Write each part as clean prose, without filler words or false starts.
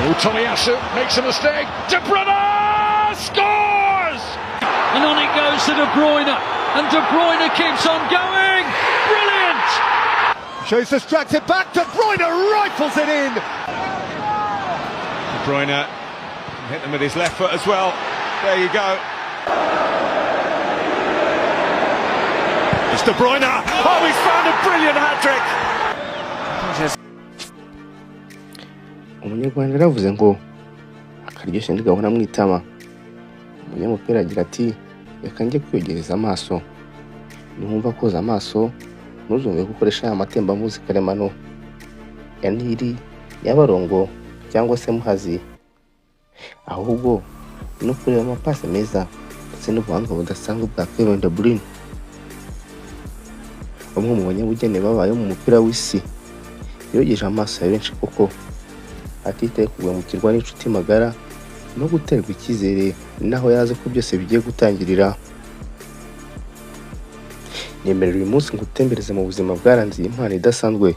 Oh, Tomiyasu makes a mistake. Debruyne scores! And on it goes to Debruyne. And Debruyne keeps on going. Brilliant! Shows distracted back. Debruyne rifles it in. Debruyne hit them with his left foot as well. There you go. It's Debruyne. Oh, he's found a brilliant hat-trick. Umunyarwanda yaravuze ngo akaryoshye ndigabona mu itama. Umunyamupira agira ati reka njye kwiyogereza amaso. Niwumva koza amaso ntuzumve gukoresha amatembabuzi karemano ya Nili, y'Abarongo cyangwa se Muhazi, ahubwo no kureba amapasi meza ndetse n'ubuhanga budasanzwe bwa Kevin Debruyne, umwe mu banyabugeni babaye mu mupira w'isi. Yogeje amaso ya benshi kuko atitaye kugwemukirwa n'inshuti magara no guterwa icyizere naho yazi ko byose bigiye gutangirira. Nemerera uyu munsi ngutembereze mu buzima bwaranze iyi mpano idasanzwe,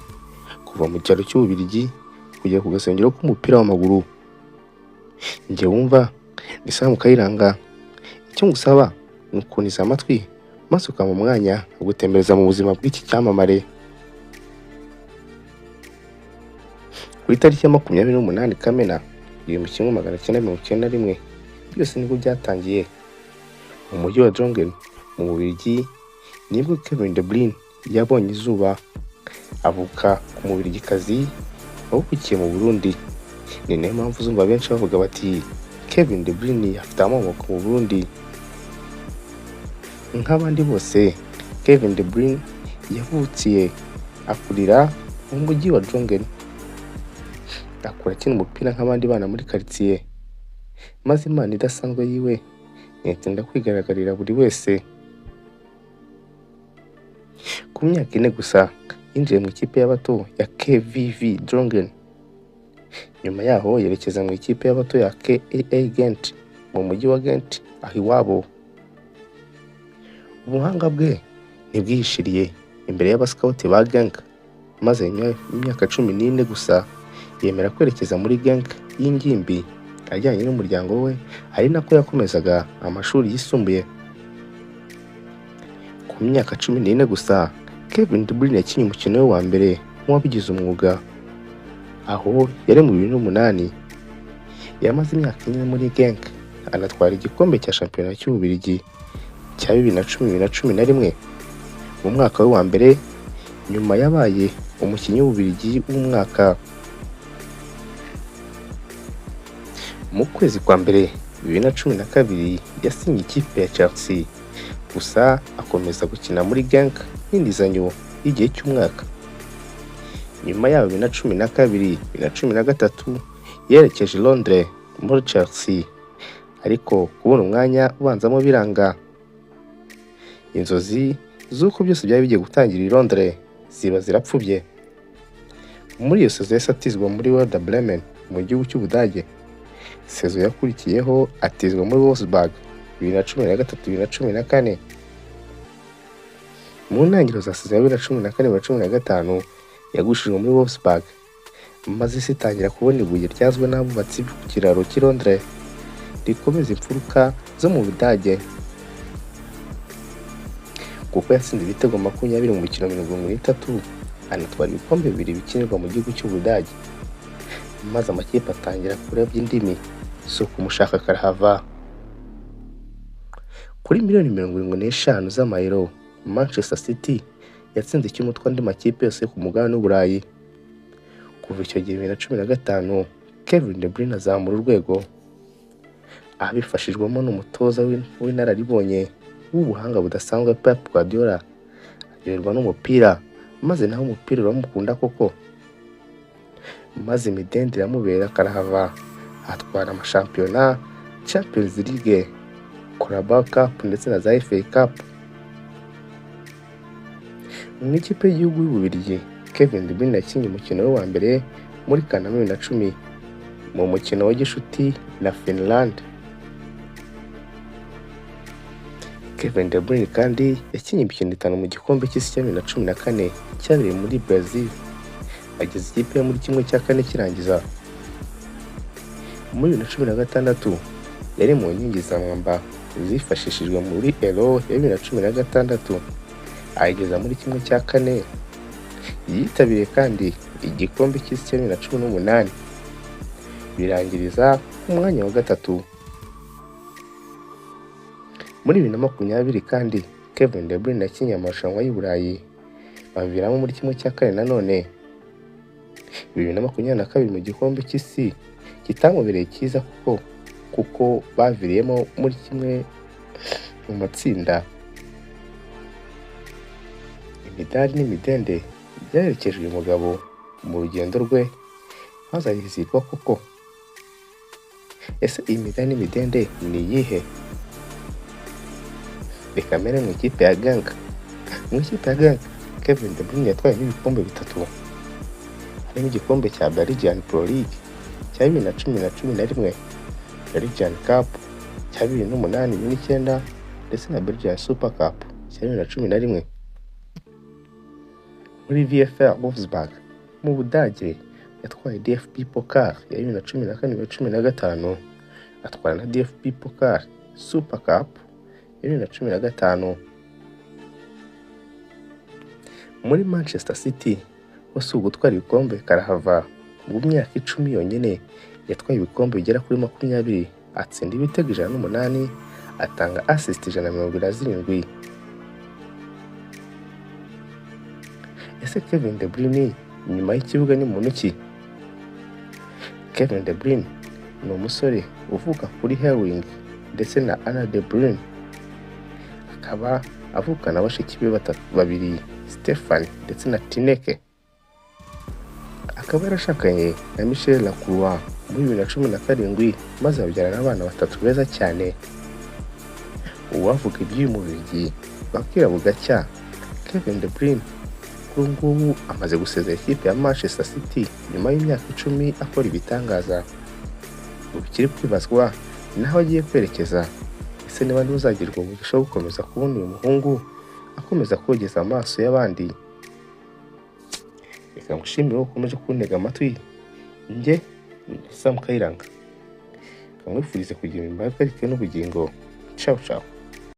kuva mu cyaro cy'Ububiligi kujya ku Gasongero k'umupira w'amaguru. Njye wumva Nisaba Mukayiranga, icyo ngusaba ni ukuniza amatwi maze ukama umwanya wo gutembereza mu buzima bw'iki cyamamare. Ku itariki ya 28 Kamena 1991 byose nibwo byatangiye mu mujyi wa Drongen mu Bubiligi. Nibwo Kevin Debruyne yabonye izuba, avuka ku Mubiligikazi wavukiye mu Burundi. Ni nayo mpamvu uzumva benshi bavuga bati Kevin Debruyne afite amaboko mu Burundi. Nk'abandi bose, Kevin Debruyne yavukiye akurira mu mujyi wa Drongen. Akura akina umupira nk'abandi bana muri quartier, maze imana idasanzwe yiwe yatenda kwigaragarira buri wese. Ku myaka 4 gusa yinjiye mu ikipe y'abato ya KVV Drongen. Nyuma yaho yerekeza mu ikipe y'abato ya KAA Gent mu mujyi wa Gent aho iwabo. Ubuhanga bwe ntibwihishiriye imbere y'abascout ba Genk, maze imyaka 14 gusa yemera kwerekeza muri Genk y'ingimbi ajyanye n'umuryango we, ari nako yakomezaga amashuri yisumbuye. Ku myaka 14 gusa Kevin Debruyne yakinnye umukino we wa mbere nk'uwabigize umwuga, aho yari mu 2008. Yamaze imyaka 4 muri Genk, anatwara igikombe cya shampiyona cy'Ububiligi cya 2010-2011 mu mwaka we wa mbere. Nyuma yabaye umukinnyi w'Ububiligi w'umwaka. Mu kwezi kwa mbere 2012 yasinye ikipe ya Chelsea, gusa akomeza gukina muri Genk n'indizanyo y'igihe cy'umwaka. Nyuma ya 2012-2013 yerekeje Londres muri Chelsea, ariko kubona umwanya ubanzamo biranga. Inzozi z'uko byose byari bigiye gutangira i Londres ziba zirapfubye. Muri iyo sezo yasatizwa muri Werder Bremen mu gihugu cy'Ubudage. Sezo yakurikiyeho atizwa muri Wolfsburg 2013-2014. Mu ntangiriro za sezo ya 2014-2015 yagushijwe muri Wolfsburg, maze isitangira kubona ibuye ryazwe n'abubatsi ku kiraro cy'i Londres rikomeza imfuruka zo mu Budage, kuko yatsinze ibitego 20 mu mikino 30, anatwara ibikombe 2 bikinirwa mu gihugu cy'Ubudage. Maze amakipe atangira kurebya indimi so kumushaka karahava. Kuri $75 z'amayero, Manchester City yatsinze cy'umutwe andi makipe yose ku mugabane w'Uburayi. Kuva icyo gihe 2015 Kevin Debruyne azamura urwego, abifashijwemo n'umutoza w'inararibonye w'ubuhanga budasanzwe Pep Guardiola. Aryoherwa n'umupira, maze naho umupira uramukunda koko, maze imidende iramubera karahava. Atwara amashampiyona, Champions League, Carabao Cup ndetse na za FA Cup. Mu ikipe y'igihugu y'Ububiligi, Kevin Debruyne yakinnye umukino we wa mbere muri Kanama 2010 mu mukino wa gishuti na Finland. Kevin Debruyne kandi yakinnye imikino 5 mu gikombe cy'isi cya 2014 cyabereye muri Brazil. Ageze ikipe muri kimwe cya 4 kirangiza. muri 2016 yari mu nkingi za mwamba zifashishijwe muri Euro ya 2016 ayigeza muri kimwe cya kane. Yitabiriye kandi igikombe cy'isi cya 2018 birangiriza ku mwanya wa gatatu. Muri 2020 kandi Kevin Debruyne yakinnye amarushanwa y'u Burayi baviramo muri kimwe cya kane nanone. 2022 mu gikombe cy'isi kitamubereye cyiza kuko baviriyemo muri kimwe mu matsinda. Imidari n'imidende byaherekeje uyu mugabo mu rugendo rwe hazahizirwa koko. Ese iyi midari n'imidende ni iyihe? Reka mbere mu ikipe ya Genk. Mu ikipe ya Genk Kevin Debruyne yatwaye ibikombe bitatu, harimo igikombe cya Belgian Pro League cya 2011, Belgian Cup cya 2008-2009 ndetse na Belgian Super Cup cya 2011. Muri VfL Wolfsburg mu Budage yatwaye DFB Pokal ya 2014-2015, atwara na DFB Pokal Super Cup ya 2015. Muri Manchester City wose ugutwara ibikombe karahava. Mu myaka 10 yonyine yatwaye ibikombe bigera kuri 20, atsinda ibitego 108, atanga assist 127. Ese Kevin Debruyne nyuma y'ikibuga ni muntu ki? Kevin Debruyne ni umusore uvuka kuri Herwing ndetse na Anna Debruyne, akaba avukana bashiki be babiri Stefan ndetse na Tineke. Akaba yarashakanye na Michel Lacroix muri 2017 maze abyarana abana 3 beza cyane. Uwavuga iby'umubiri bakira bugacya. Kevin Debruyne kuri ngubu amaze gusezera ikipe ya Manchester City nyuma y'imyaka 10 akora ibitangaza. Ukiri kwibazwa naho agiye kwerekeza. Ese niba ntuzagirwa umugisha wo gukomeza kubona uyu muhungu akomeza kogeza amaso y'abandi? Reka ngushimire ukomeje kuntega amatwi. Nge Sam Kayiranga kamwifurize kugira imbaga n'ubugingo. Ciao ciao.